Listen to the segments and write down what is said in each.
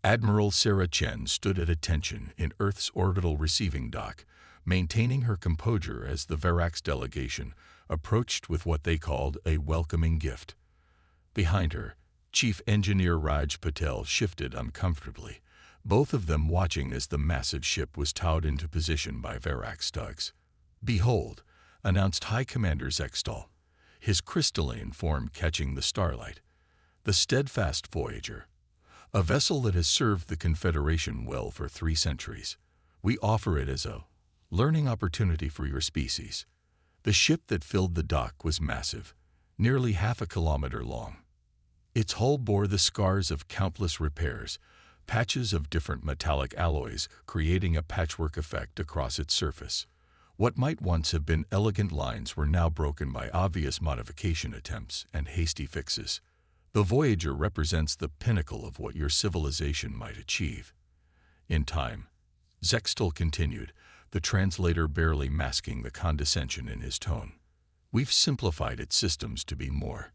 Admiral Sarah Chen stood at attention in Earth's orbital receiving dock, maintaining her composure as the Verax delegation approached with what they called a welcoming gift. Behind her, Chief Engineer Raj Patel shifted uncomfortably, both of them watching as the massive ship was towed into position by Verax tugs. "Behold," announced High Commander Zextal, his crystalline form catching the starlight. "The steadfast Voyager, a vessel that has served the Confederation well for 3 centuries. We offer it as a learning opportunity for your species." The ship that filled the dock was massive, nearly half a kilometer long. Its hull bore the scars of countless repairs, patches of different metallic alloys creating a patchwork effect across its surface. What might once have been elegant lines were now broken by obvious modification attempts and hasty fixes. The Voyager represents the pinnacle of what your civilization might achieve. In time, Zextal continued, the translator barely masking the condescension in his tone. "We've simplified its systems to be more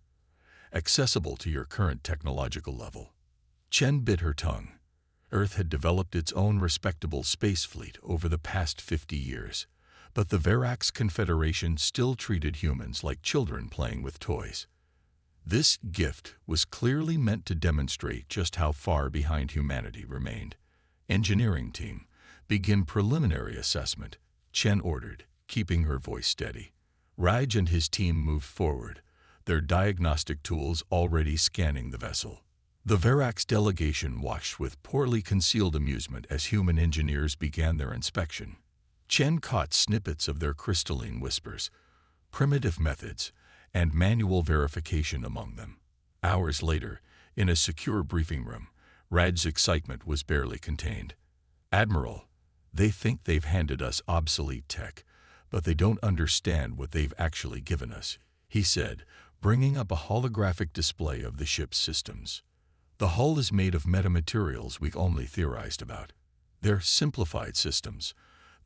accessible to your current technological level." Chen bit her tongue. Earth had developed its own respectable space fleet over the past 50 years, but the Verax Confederation still treated humans like children playing with toys. This gift was clearly meant to demonstrate just how far behind humanity remained. "Engineering team, begin preliminary assessment," Chen ordered, keeping her voice steady. Raj and his team moved forward, their diagnostic tools already scanning the vessel. The Verax delegation watched with poorly concealed amusement as human engineers began their inspection. Chen caught snippets of their crystalline whispers, primitive methods, and manual verification among them. Hours later, in a secure briefing room, Raj's excitement was barely contained. "Admiral, they think they've handed us obsolete tech, but they don't understand what they've actually given us," he said, bringing up a holographic display of the ship's systems. "The hull is made of metamaterials we've only theorized about. They're simplified systems.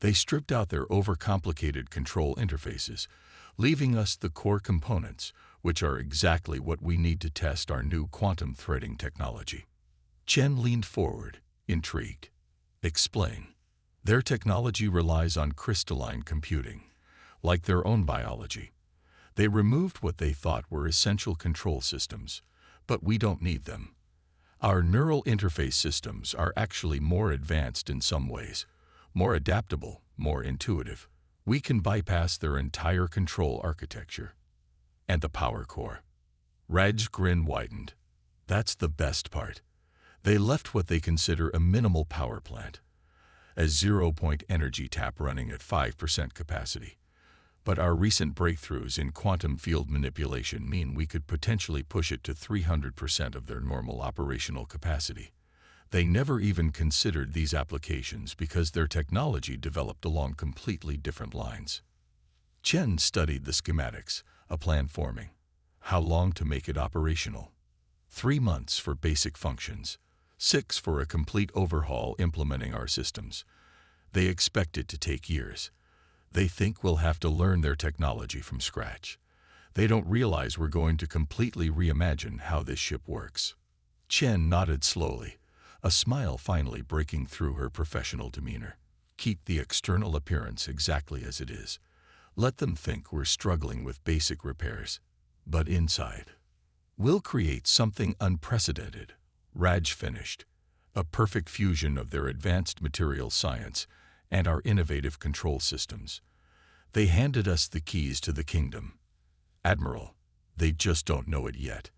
They stripped out their overcomplicated control interfaces, leaving us the core components, which are exactly what we need to test our new quantum threading technology." Chen leaned forward, intrigued. "Explain." "Their technology relies on crystalline computing, like their own biology. They removed what they thought were essential control systems, but we don't need them. Our neural interface systems are actually more advanced in some ways, more adaptable, more intuitive. We can bypass their entire control architecture." "And the power core?" Raj's grin widened. "That's the best part. They left what they consider a minimal power plant, a zero-point energy tap running at 5% capacity. But our recent breakthroughs in quantum field manipulation mean we could potentially push it to 300% of their normal operational capacity. They never even considered these applications because their technology developed along completely different lines." Chen studied the schematics, a plan forming. How long to make it operational? 3 months for basic functions, 6 for a complete overhaul implementing our systems. They expect it to take years. They think we'll have to learn their technology from scratch. They don't realize we're going to completely reimagine how this ship works. Chen nodded slowly, a smile finally breaking through her professional demeanor. "Keep the external appearance exactly as it is. Let them think we're struggling with basic repairs. But inside, we'll create something unprecedented," Raj finished. "A perfect fusion of their advanced material science and our innovative control systems. They handed us the keys to the kingdom. Admiral, they just don't know it yet."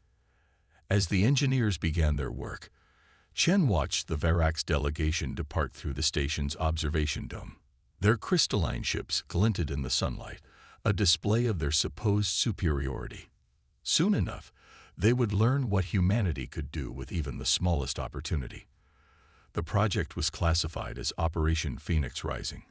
As the engineers began their work, Chen watched the Verax delegation depart through the station's observation dome. Their crystalline ships glinted in the sunlight, a display of their supposed superiority. Soon enough, they would learn what humanity could do with even the smallest opportunity. The project was classified as Operation Phoenix Rising,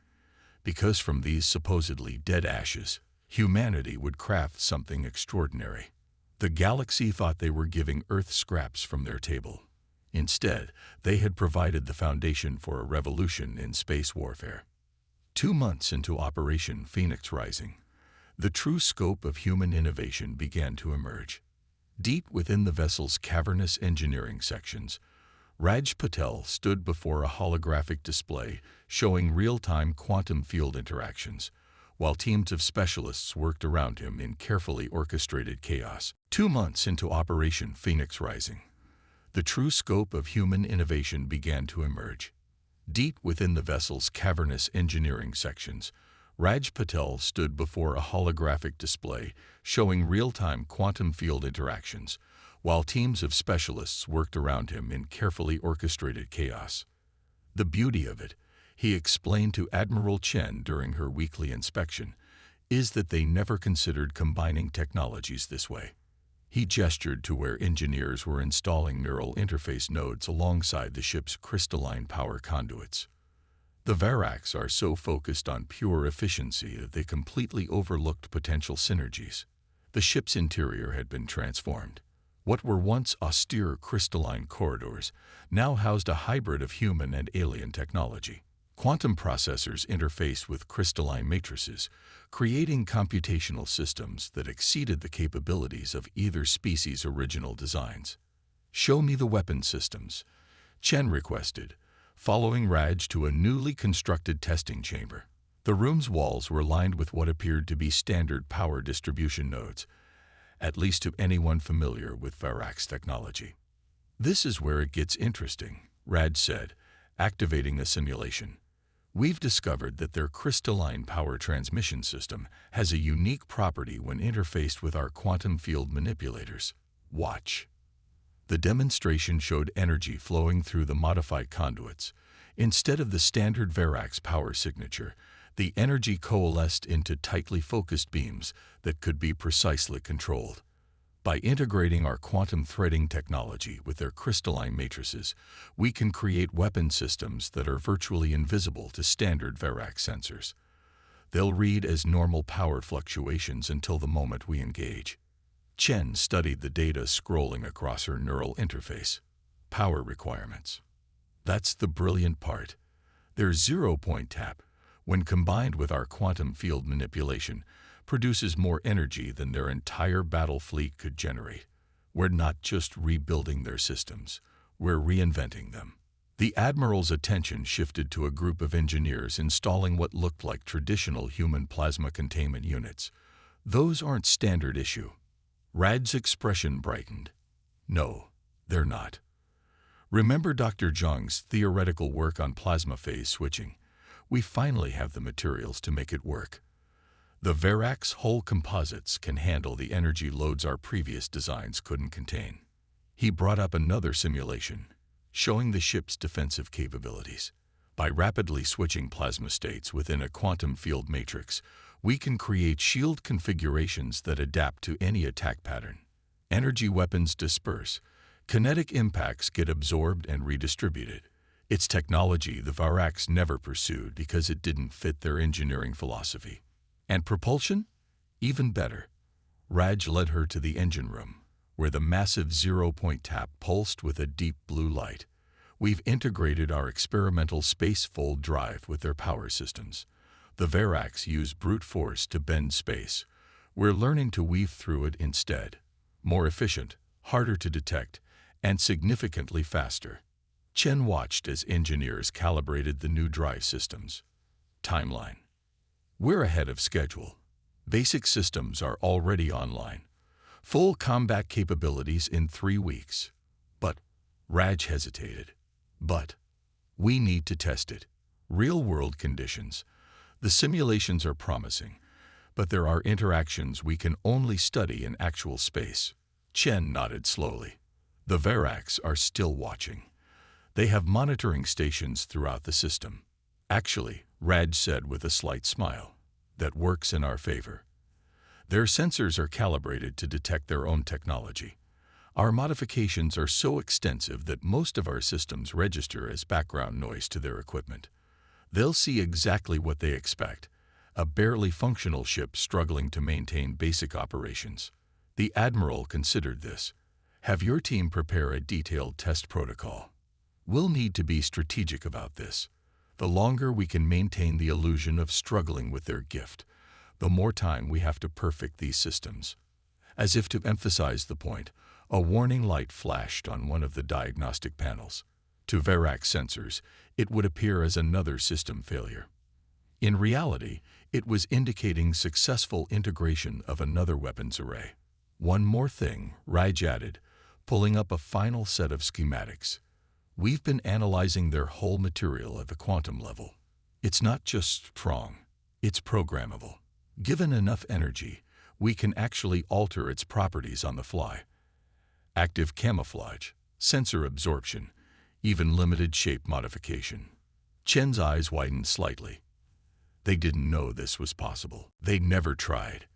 because from these supposedly dead ashes, humanity would craft something extraordinary. The galaxy thought they were giving Earth scraps from their table. Instead, they had provided the foundation for a revolution in space warfare. 2 months into Operation Phoenix Rising, the true scope of human innovation began to emerge. Deep within the vessel's cavernous engineering sections, Raj Patel stood before a holographic display showing real-time quantum field interactions, while teams of specialists worked around him in carefully orchestrated chaos. 2 months into Operation Phoenix Rising, the true scope of human innovation began to emerge. Deep within the vessel's cavernous engineering sections, Raj Patel stood before a holographic display showing real-time quantum field interactions, while teams of specialists worked around him in carefully orchestrated chaos. The beauty of it, he explained to Admiral Chen during her weekly inspection, is that they never considered combining technologies this way. He gestured to where engineers were installing neural interface nodes alongside the ship's crystalline power conduits. The Varaks are so focused on pure efficiency that they completely overlooked potential synergies. The ship's interior had been transformed. What were once austere crystalline corridors now housed a hybrid of human and alien technology. Quantum processors interfaced with crystalline matrices, creating computational systems that exceeded the capabilities of either species' original designs. "Show me the weapon systems," Chen requested, following Raj to a newly constructed testing chamber. The room's walls were lined with what appeared to be standard power distribution nodes, at least to anyone familiar with Varak's technology. "This is where it gets interesting," Raj said, activating the simulation. "We've discovered that their crystalline power transmission system has a unique property when interfaced with our quantum field manipulators. Watch." The demonstration showed energy flowing through the modified conduits. Instead of the standard Varak's power signature, the energy coalesced into tightly focused beams that could be precisely controlled. By integrating our quantum threading technology with their crystalline matrices, we can create weapon systems that are virtually invisible to standard Varak sensors. They'll read as normal power fluctuations until the moment we engage. Chen studied the data scrolling across her neural interface. Power requirements. That's the brilliant part. Their zero-point tap, when combined with our quantum field manipulation, produces more energy than their entire battle fleet could generate. We're not just rebuilding their systems, we're reinventing them. The Admiral's attention shifted to a group of engineers installing what looked like traditional human plasma containment units. "Those aren't standard issue." Rad's expression brightened. "No, they're not. Remember Dr. Zhang's theoretical work on plasma phase switching? We finally have the materials to make it work. The Varak's whole composites can handle the energy loads our previous designs couldn't contain." He brought up another simulation, showing the ship's defensive capabilities. By rapidly switching plasma states within a quantum field matrix, we can create shield configurations that adapt to any attack pattern. Energy weapons disperse. Kinetic impacts get absorbed and redistributed. It's technology the Varaks never pursued because it didn't fit their engineering philosophy. And propulsion? Even better. Raj led her to the engine room, where the massive zero-point tap pulsed with a deep blue light. "We've integrated our experimental space-fold drive with their power systems. The Varaks use brute force to bend space. We're learning to weave through it instead. More efficient, harder to detect, and significantly faster." Chen watched as engineers calibrated the new drive systems. Timeline. "We're ahead of schedule. Basic systems are already online. Full combat capabilities in 3 weeks. But," Raj hesitated, "but we need to test it. Real-world conditions. The simulations are promising, but there are interactions we can only study in actual space." Chen nodded slowly. "The Varaks are still watching. They have monitoring stations throughout the system. Actually," Raj said with a slight smile, "that works in our favor. Their sensors are calibrated to detect their own technology. Our modifications are so extensive that most of our systems register as background noise to their equipment. They'll see exactly what they expect, a barely functional ship struggling to maintain basic operations." The Admiral considered this. "Have your team prepare a detailed test protocol. We'll need to be strategic about this. The longer we can maintain the illusion of struggling with their gift, the more time we have to perfect these systems." As if to emphasize the point, a warning light flashed on one of the diagnostic panels. To Verac's sensors, it would appear as another system failure. In reality, it was indicating successful integration of another weapons array. One more thing, Raj added, pulling up a final set of schematics. We've been analyzing their whole material at the quantum level. It's not just strong, it's programmable. Given enough energy, we can actually alter its properties on the fly. Active camouflage, sensor absorption, even limited shape modification. Chen's eyes widened slightly. They didn't know this was possible. They never tried.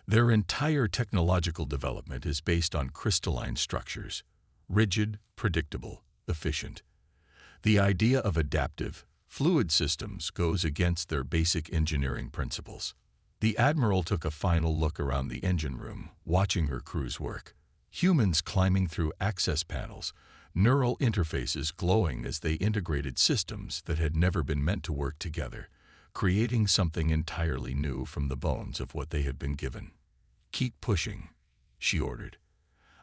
Their entire technological development is based on crystalline structures, rigid, predictable, efficient. The idea of adaptive, fluid systems goes against their basic engineering principles. The Admiral took a final look around the engine room, watching her crew's work. Humans climbing through access panels, neural interfaces glowing as they integrated systems that had never been meant to work together, creating something entirely new from the bones of what they had been given. "Keep pushing," she ordered.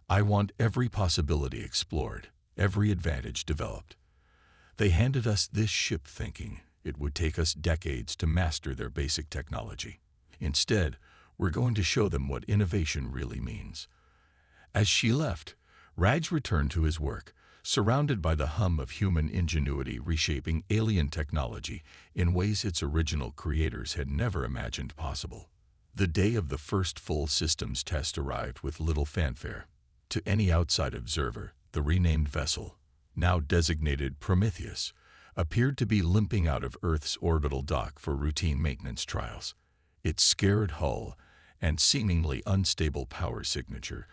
"I want every possibility explored, every advantage developed." They handed us this ship thinking it would take us decades to master their basic technology. Instead, we're going to show them what innovation really means. As she left, Raj returned to his work, surrounded by the hum of human ingenuity reshaping alien technology in ways its original creators had never imagined possible. The day of the first full systems test arrived with little fanfare. To any outside observer, the renamed vessel, now designated Prometheus, appeared to be limping out of Earth's orbital dock for routine maintenance trials. Its scared hull and seemingly unstable power signature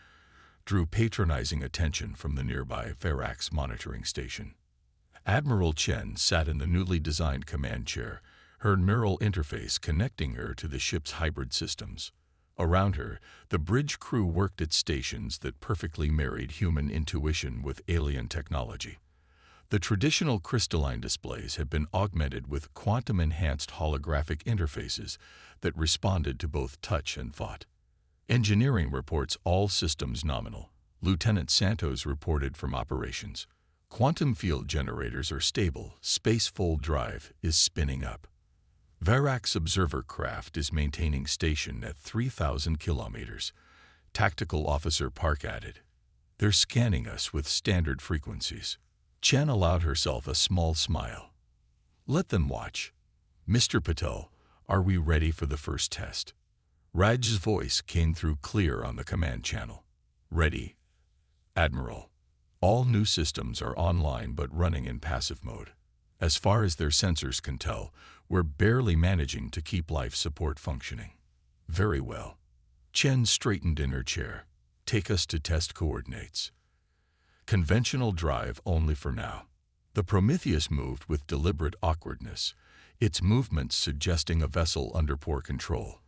drew patronizing attention from the nearby Verac's monitoring station. Admiral Chen sat in the newly designed command chair, her neural interface connecting her to the ship's hybrid systems. Around her, the bridge crew worked at stations that perfectly married human intuition with alien technology. The traditional crystalline displays had been augmented with quantum-enhanced holographic interfaces that responded to both touch and thought. Engineering reports all systems nominal. Lieutenant Santos reported from operations. Quantum field generators are stable. Space-fold drive is spinning up. Verac's observer craft is maintaining station at 3,000 kilometers. Tactical Officer Park added. They're scanning us with standard frequencies. Chen allowed herself a small smile. Let them watch. Mr. Patel, are we ready for the first test? Raj's voice came through clear on the command channel. Ready, Admiral. All new systems are online but running in passive mode. As far as their sensors can tell, we're barely managing to keep life support functioning. Very well. Chen straightened in her chair. Take us to test coordinates. Conventional drive only for now. The Prometheus moved with deliberate awkwardness, its movements suggesting a vessel under poor control.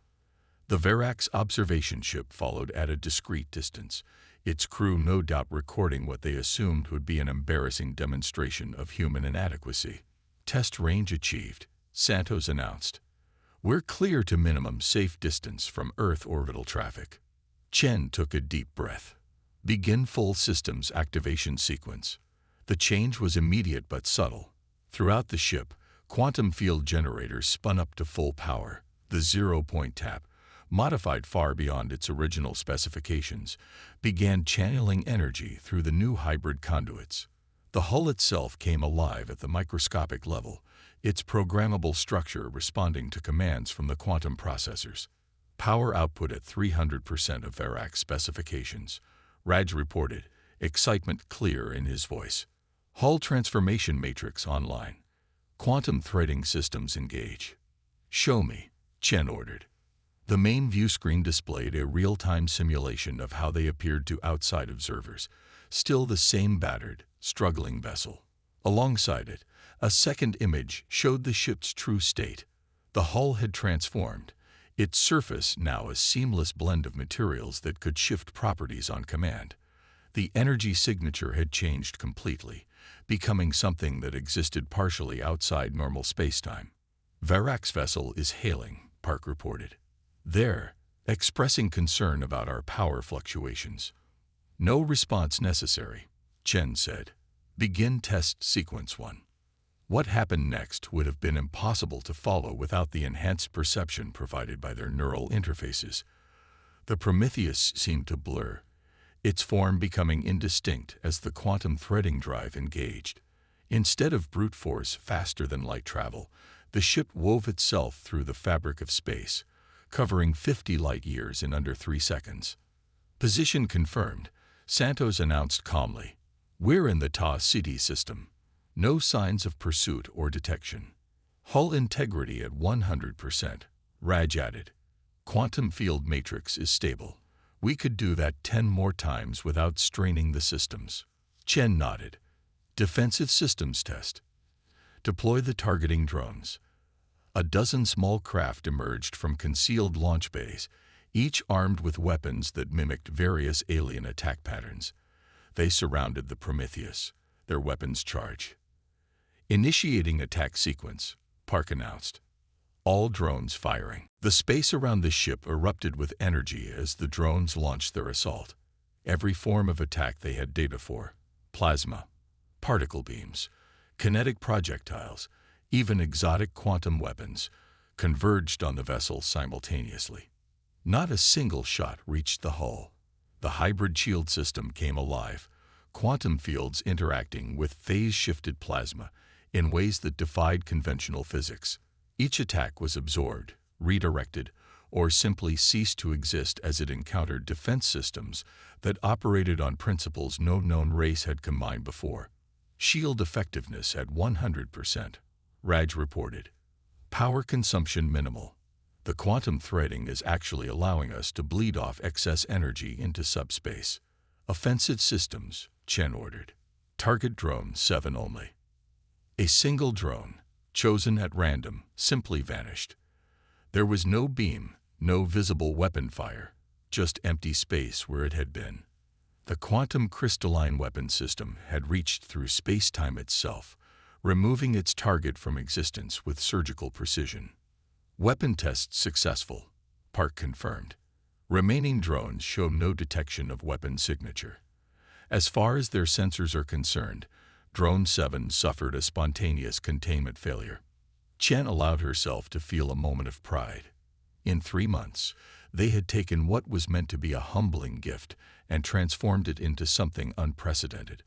The Verac's observation ship followed at a discreet distance, its crew no doubt recording what they assumed would be an embarrassing demonstration of human inadequacy. Test range achieved, Santos announced. We're clear to minimum safe distance from Earth orbital traffic. Chen took a deep breath. Begin full systems activation sequence. The change was immediate but subtle. Throughout the ship, quantum field generators spun up to full power. The zero-point tap, modified far beyond its original specifications, began channeling energy through the new hybrid conduits. The hull itself came alive at the microscopic level, its programmable structure responding to commands from the quantum processors. Power output at 300% of Verac's specifications. Raj reported, excitement clear in his voice. Hull transformation matrix online. Quantum threading systems engage. Show me, Chen ordered. The main view screen displayed a real-time simulation of how they appeared to outside observers, still the same battered, struggling vessel. Alongside it, a second image showed the ship's true state. The hull had transformed, its surface now a seamless blend of materials that could shift properties on command. The energy signature had changed completely, becoming something that existed partially outside normal spacetime. Verac's vessel is hailing, Park reported. There, expressing concern about our power fluctuations. No response necessary, Chen said. Begin test sequence 1. What happened next would have been impossible to follow without the enhanced perception provided by their neural interfaces. The Prometheus seemed to blur, its form becoming indistinct as the quantum threading drive engaged. Instead of brute force faster than light travel, the ship wove itself through the fabric of space, covering 50 light-years in under 3 seconds. Position confirmed, Santos announced calmly. We're in the Ta City system. No signs of pursuit or detection. Hull integrity at 100%, Raj added. Quantum field matrix is stable. We could do that 10 more times without straining the systems. Chen nodded. Defensive systems test. Deploy the targeting drones. A dozen small craft emerged from concealed launch bays, each armed with weapons that mimicked various alien attack patterns. They surrounded the Prometheus, their weapons charged. Initiating attack sequence, Park announced. All drones firing. The space around the ship erupted with energy as the drones launched their assault. Every form of attack they had data for, plasma, particle beams, kinetic projectiles, even exotic quantum weapons, converged on the vessel simultaneously. Not a single shot reached the hull. The hybrid shield system came alive, quantum fields interacting with phase-shifted plasma in ways that defied conventional physics. Each attack was absorbed, redirected, or simply ceased to exist as it encountered defense systems that operated on principles no known race had combined before. Shield effectiveness at 100%, Raj reported. Power consumption minimal. The quantum threading is actually allowing us to bleed off excess energy into subspace. Offensive systems, Chen ordered. Target drone 7 only. A single drone, chosen at random, simply vanished. There was no beam, no visible weapon fire, just empty space where it had been. The quantum crystalline weapon system had reached through space-time itself, removing its target from existence with surgical precision. Weapon test successful, Park confirmed. Remaining drones show no detection of weapon signature. As far as their sensors are concerned, Drone 7 suffered a spontaneous containment failure. Chen allowed herself to feel a moment of pride. In 3 months, they had taken what was meant to be a humbling gift and transformed it into something unprecedented.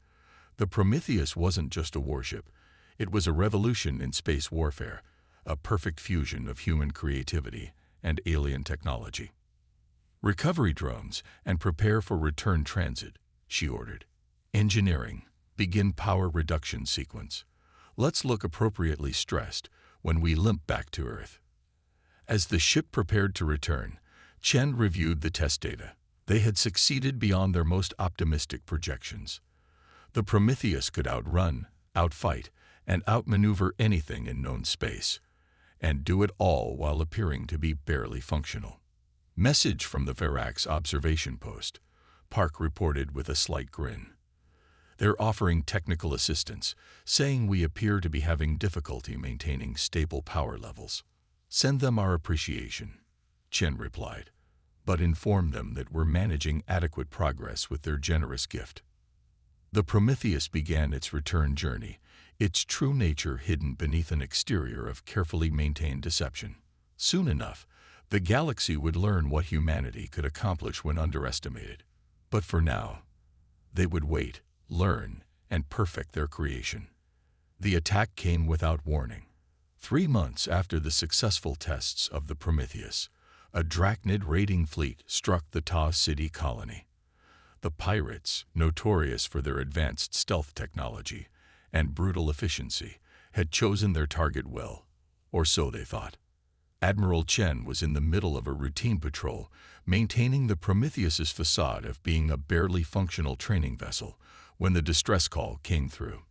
The Prometheus wasn't just a warship. It was a revolution in space warfare, a perfect fusion of human creativity and alien technology. Recovery drones and prepare for return transit, she ordered. Engineering, begin power reduction sequence. Let's look appropriately stressed when we limp back to Earth. As the ship prepared to return, Chen reviewed the test data. They had succeeded beyond their most optimistic projections. The Prometheus could outrun, outfight, and outmaneuver anything in known space, and do it all while appearing to be barely functional. Message from the Verax observation post, Park reported with a slight grin. They're offering technical assistance, saying we appear to be having difficulty maintaining stable power levels. Send them our appreciation, Chen replied, but inform them that we're managing adequate progress with their generous gift. The Prometheus began its return journey, its true nature hidden beneath an exterior of carefully maintained deception. Soon enough, the galaxy would learn what humanity could accomplish when underestimated. But for now, they would wait, learn, and perfect their creation. The attack came without warning. 3 months after the successful tests of the Prometheus, a Drachnid raiding fleet struck the Ta City colony. The pirates, notorious for their advanced stealth technology and brutal efficiency, had chosen their target well, or so they thought. Admiral Chen was in the middle of a routine patrol, maintaining the Prometheus's facade of being a barely functional training vessel, when the distress call came through.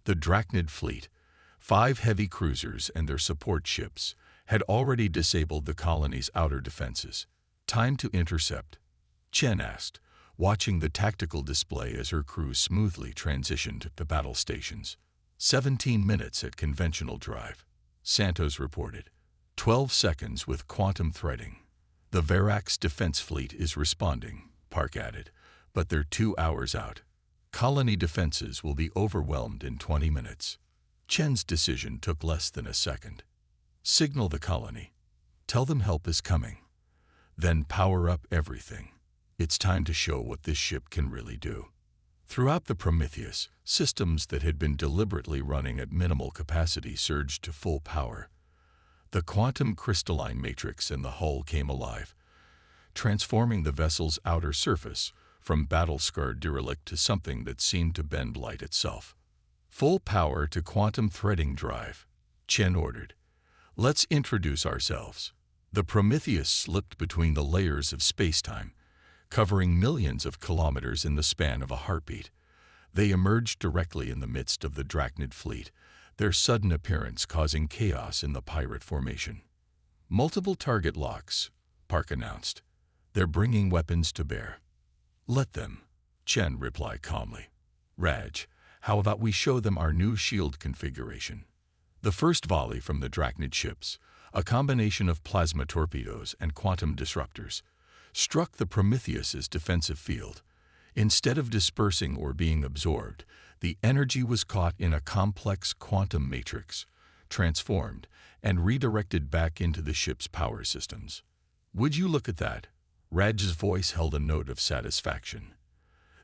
The Drachnid fleet, 5 heavy cruisers and their support ships, had already disabled the colony's outer defenses. Time to intercept, Chen asked, watching the tactical display as her crew smoothly transitioned to battle stations. 17 minutes at conventional drive, Santos reported. 12 seconds with quantum threading. The Verax defense fleet is responding, Park added, but they're 2 hours out. Colony defenses will be overwhelmed in 20 minutes. Chen's decision took less than a second. Signal the colony. Tell them help is coming. Then power up everything. It's time to show what this ship can really do. Throughout the Prometheus, systems that had been deliberately running at minimal capacity surged to full power. The quantum crystalline matrix in the hull came alive, transforming the vessel's outer surface from battle-scarred derelict to something that seemed to bend light itself. Full power to quantum threading drive, Chen ordered. Let's introduce ourselves. The Prometheus slipped between the layers of space-time, covering millions of kilometers in the span of a heartbeat. They emerged directly in the midst of the Drachnid fleet, their sudden appearance causing chaos in the pirate formation. Multiple target locks, Park announced. They're bringing weapons to bear. Let them, Chen replied calmly. Raj, how about we show them our new shield configuration? The first volley from the Drachnid ships, a combination of plasma torpedoes and quantum disruptors, struck the Prometheus's defensive field. Instead of dispersing or being absorbed, the energy was caught in a complex quantum matrix, transformed, and redirected back into the ship's power systems. Would you look at that? Raj's voice held a note of satisfaction.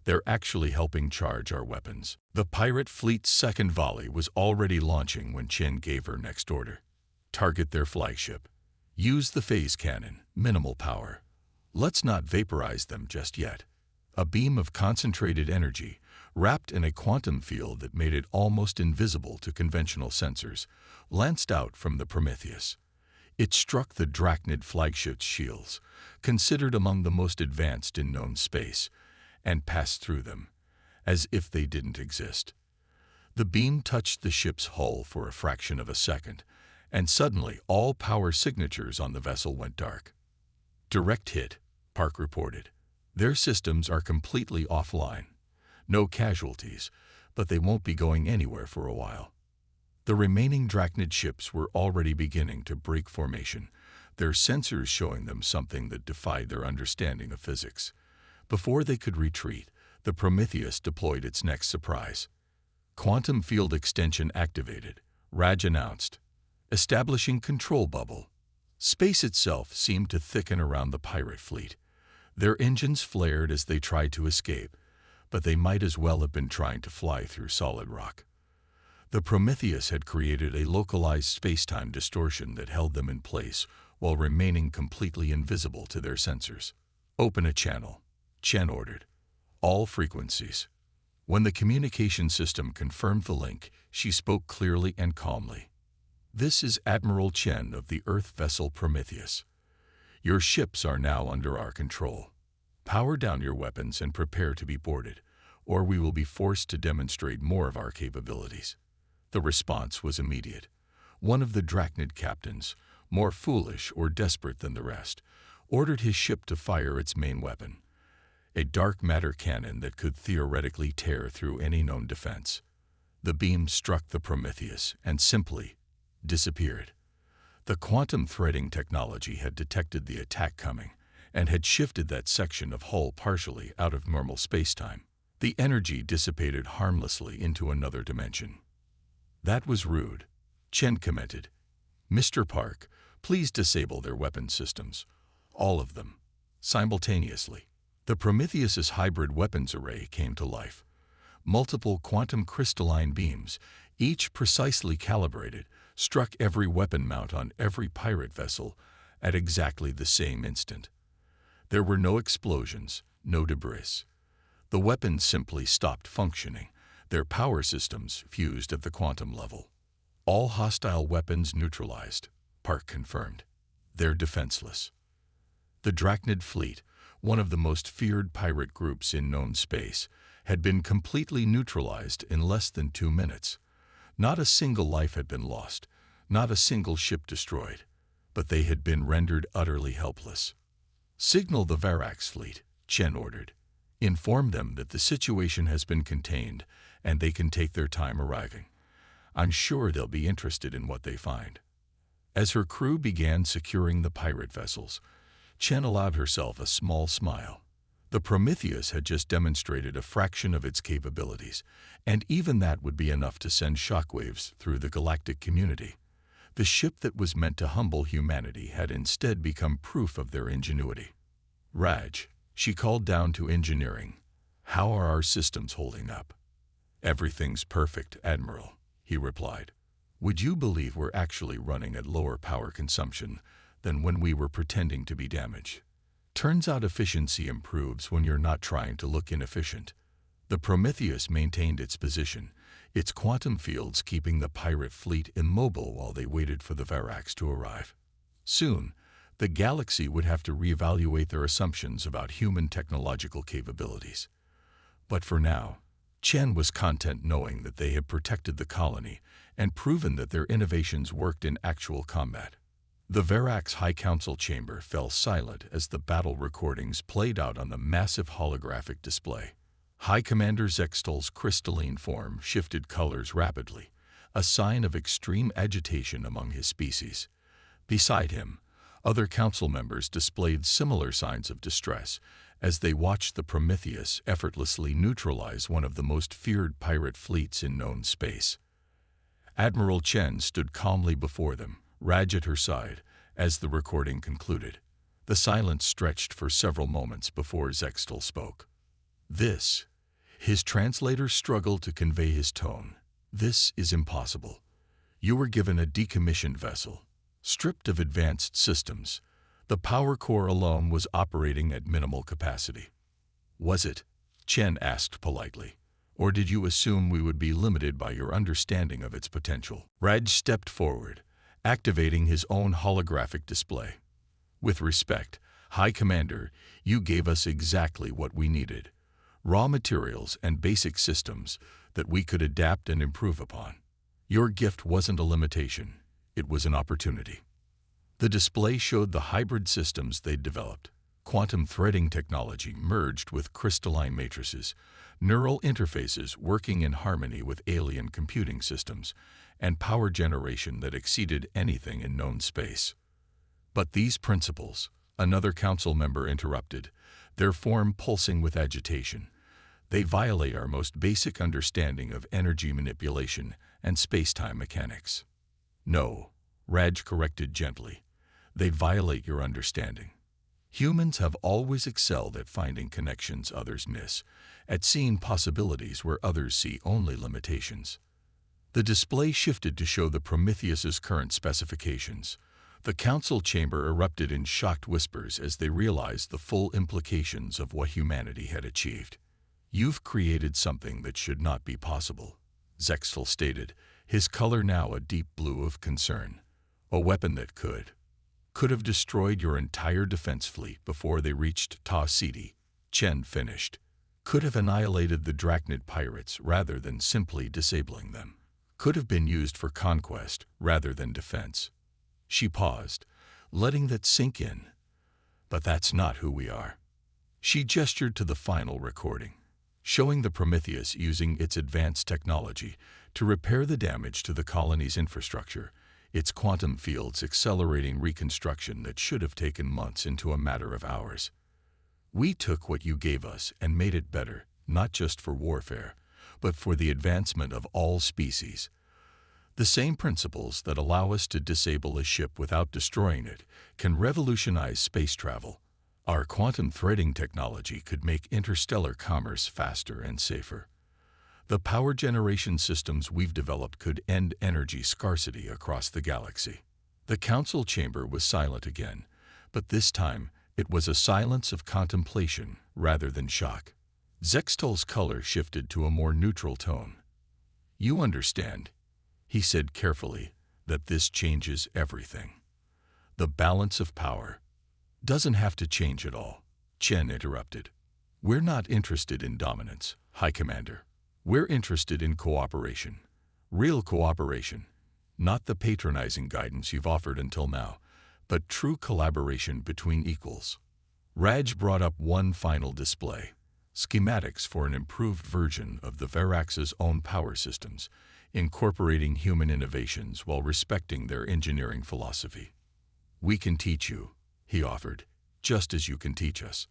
They're actually helping charge our weapons. The pirate fleet's second volley was already launching when Chen gave her next order. Target their flagship. Use the phase cannon, minimal power. Let's not vaporize them just yet. A beam of concentrated energy, wrapped in a quantum field that made it almost invisible to conventional sensors, lanced out from the Prometheus. It struck the Drachnid flagship's shields, considered among the most advanced in known space, and passed through them, as if they didn't exist. The beam touched the ship's hull for a fraction of a second, and suddenly all power signatures on the vessel went dark. Direct hit, Park reported. Their systems are completely offline. No casualties, but they won't be going anywhere for a while. The remaining Drachnid ships were already beginning to break formation, their sensors showing them something that defied their understanding of physics. Before they could retreat, the Prometheus deployed its next surprise. Quantum field extension activated, Raj announced. Establishing control bubble. Space itself seemed to thicken around the pirate fleet. Their engines flared as they tried to escape, but they might as well have been trying to fly through solid rock. The Prometheus had created a localized space-time distortion that held them in place while remaining completely invisible to their sensors. Open a channel, Chen ordered. All frequencies. When the communication system confirmed the link, she spoke clearly and calmly. This is Admiral Chen of the Earth vessel Prometheus. Your ships are now under our control. Power down your weapons and prepare to be boarded, or we will be forced to demonstrate more of our capabilities. The response was immediate. One of the Drachnid captains, more foolish or desperate than the rest, ordered his ship to fire its main weapon, a dark matter cannon that could theoretically tear through any known defense. The beam struck the Prometheus and simply disappeared. The quantum threading technology had detected the attack coming and had shifted that section of hull partially out of normal spacetime. The energy dissipated harmlessly into another dimension. That was rude, Chen commented. Mr. Park, please disable their weapon systems. All of them. Simultaneously. The Prometheus's hybrid weapons array came to life. Multiple quantum crystalline beams, each precisely calibrated, struck every weapon mount on every pirate vessel at exactly the same instant. There were no explosions, no debris. The weapons simply stopped functioning, their power systems fused at the quantum level. All hostile weapons neutralized, Park confirmed. They're defenseless. The Drachnid fleet, one of the most feared pirate groups in known space, had been completely neutralized in less than 2 minutes. Not a single life had been lost, not a single ship destroyed, but they had been rendered utterly helpless. Signal the Varax fleet, Chen ordered. Inform them that the situation has been contained and they can take their time arriving. I'm sure they'll be interested in what they find. As her crew began securing the pirate vessels, Chen allowed herself a small smile. The Prometheus had just demonstrated a fraction of its capabilities, and even that would be enough to send shockwaves through the galactic community. The ship that was meant to humble humanity had instead become proof of their ingenuity. "Raj," she called down to engineering, "how are our systems holding up?" "Everything's perfect, Admiral," he replied. "Would you believe we're actually running at lower power consumption than when we were pretending to be damaged? Turns out efficiency improves when you're not trying to look inefficient." The Prometheus maintained its position, its quantum fields keeping the pirate fleet immobile while they waited for the Verax to arrive. Soon, the galaxy would have to reevaluate their assumptions about human technological capabilities. But for now, Chen was content knowing that they had protected the colony and proven that their innovations worked in actual combat. The Verax High Council chamber fell silent as the battle recordings played out on the massive holographic display. High Commander Zextal's crystalline form shifted colors rapidly, a sign of extreme agitation among his species. Beside him, other council members displayed similar signs of distress as they watched the Prometheus effortlessly neutralize one of the most feared pirate fleets in known space. Admiral Chen stood calmly before them, Raj at her side, as the recording concluded. The silence stretched for several moments before Zextal spoke. "This," his translator struggled to convey his tone, "this is impossible. You were given a decommissioned vessel, stripped of advanced systems. The power core alone was operating at minimal capacity." "Was it?" Chen asked politely. "Or did you assume we would be limited by your understanding of its potential?" Raj stepped forward, activating his own holographic display. "With respect, High Commander, you gave us exactly what we needed. Raw materials and basic systems that we could adapt and improve upon. Your gift wasn't a limitation, it was an opportunity." The display showed the hybrid systems they'd developed. Quantum threading technology merged with crystalline matrices, neural interfaces working in harmony with alien computing systems, and power generation that exceeded anything in known space. "But these principles," another council member interrupted, their form pulsing with agitation, "they violate our most basic understanding of energy manipulation and space-time mechanics." "No," Raj corrected gently, "they violate your understanding. Humans have always excelled at finding connections others miss, at seeing possibilities where others see only limitations." The display shifted to show the Prometheus's current specifications. The council chamber erupted in shocked whispers as they realized the full implications of what humanity had achieved. "You've created something that should not be possible," Zextal stated, his color now a deep blue of concern. "A weapon that could have destroyed your entire defense fleet before they reached Ta City," Chen finished. "Could have annihilated the Drachnid pirates rather than simply disabling them. Could have been used for conquest rather than defense." She paused, letting that sink in. "But that's not who we are." She gestured to the final recording, showing the Prometheus using its advanced technology to repair the damage to the colony's infrastructure, its quantum fields accelerating reconstruction that should have taken months into a matter of hours. "We took what you gave us and made it better, not just for warfare, but for the advancement of all species. The same principles that allow us to disable a ship without destroying it can revolutionize space travel. Our quantum threading technology could make interstellar commerce faster and safer. The power generation systems we've developed could end energy scarcity across the galaxy." The council chamber was silent again, but this time it was a silence of contemplation rather than shock. Zextal's color shifted to a more neutral tone. "You understand," he said carefully, "that this changes everything. The balance of power doesn't have to change at all," Chen interrupted. "We're not interested in dominance, High Commander. We're interested in cooperation. Real cooperation. Not the patronizing guidance you've offered until now, but true collaboration between equals." Raj brought up one final display. Schematics for an improved version of the Verax's own power systems, incorporating human innovations while respecting their engineering philosophy. "We can teach you," he offered, "just as you can teach us.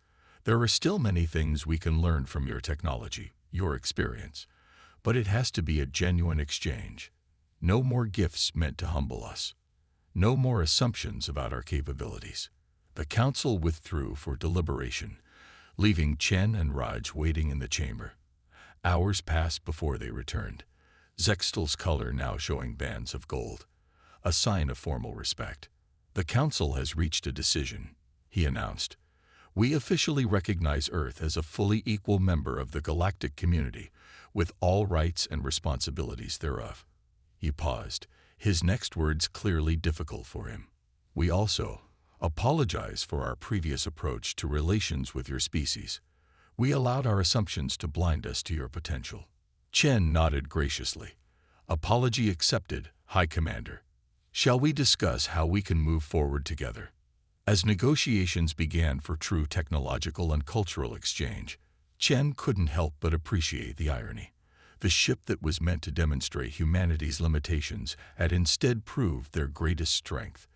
There are still many things we can learn from your technology, your experience, but it has to be a genuine exchange. No more gifts meant to humble us. No more assumptions about our capabilities. The council withdrew for deliberation, leaving Chen and Raj waiting in the chamber. Hours passed before they returned, Zextal's color now showing bands of gold, a sign of formal respect. The council has reached a decision, he announced. We officially recognize Earth as a fully equal member of the galactic community, with all rights and responsibilities thereof. He paused, his next words clearly difficult for him. We also apologize for our previous approach to relations with your species. We allowed our assumptions to blind us to your potential. Chen nodded graciously. Apology accepted, High Commander. Shall we discuss how we can move forward together? As negotiations began for true technological and cultural exchange, Chen couldn't help but appreciate the irony. The ship that was meant to demonstrate humanity's limitations had instead proved their greatest strength,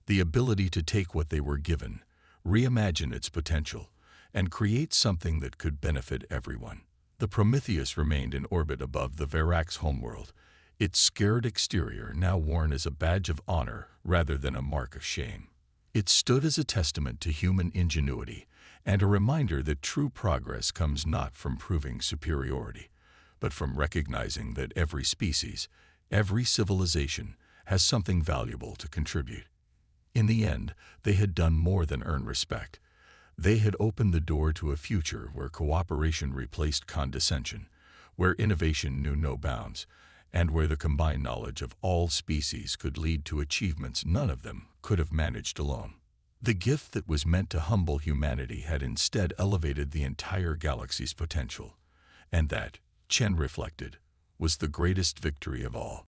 the ability to take what they were given, reimagine its potential, and create something that could benefit everyone. The Prometheus remained in orbit above the Verax homeworld, its scared exterior now worn as a badge of honor rather than a mark of shame. It stood as a testament to human ingenuity and a reminder that true progress comes not from proving superiority, but from recognizing that every species, every civilization, has something valuable to contribute. In the end, they had done more than earn respect. They had opened the door to a future where cooperation replaced condescension, where innovation knew no bounds, and where the combined knowledge of all species could lead to achievements none of them could have managed alone. The gift that was meant to humble humanity had instead elevated the entire galaxy's potential, and that, Chen reflected, was the greatest victory of all.